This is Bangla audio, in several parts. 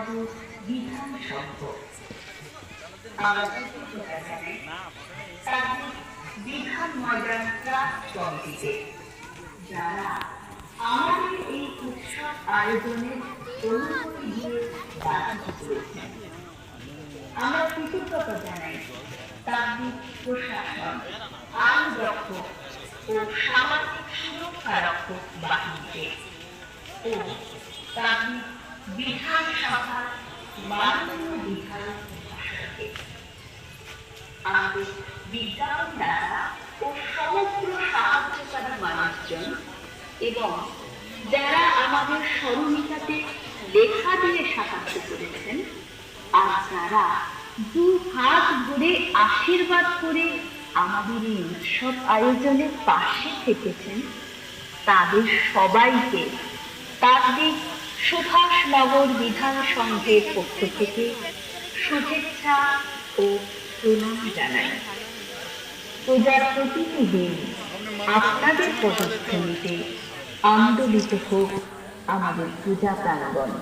নগর বিধান সংঘ তাদের বিধান ময়দান ট্রাস্ট কমিটিতে যারা আমাদের এই উৎসব আয়োজনের অনুমতি দিয়ে বাধা করেছেন। আমরা কৃতজ্ঞতা জানাই তাদের প্রশাসন, আইন রক্ষক ও সামাজিক সুরক্ষা রক্ষক বাহিনীকে ও তাদের বিধানসভার মাননীয় বিধায়ক মহাশয়কে। আমাদের বিজ্ঞাপনদাতা ও সমগ্র সাহায্যকারী মানুষজন এবং যারা আমাদের স্মরণিকাতে লেখা দিয়ে সাহায্য করেছেন আর যারা দু হাত ভরে আশীর্বাদ করে আমাদের এই উৎসব আয়োজনের পাশে থেকেছেন, তাদের সবাইকে তাদের সুভাষনগর বিধান সংঘের পক্ষ থেকে শুভেচ্ছা ও প্রণাম জানাই। পূজার প্রতিটি দিন আপনাদের পদস্থলিতে আন্দোলিত হোক আমাদের পূজা প্রাঙ্গণ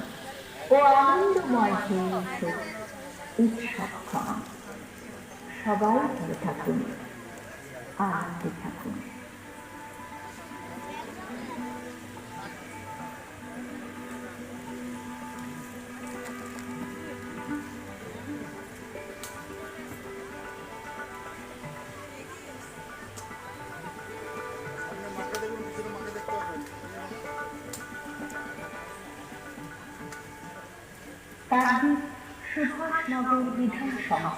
ও আনন্দময় হয়ে উঠুক উৎসবক্ষণ। সবাই ভালো থাকুন, আনন্দে থাকুন। তাদের সুভাষনগর বিধান সংঘ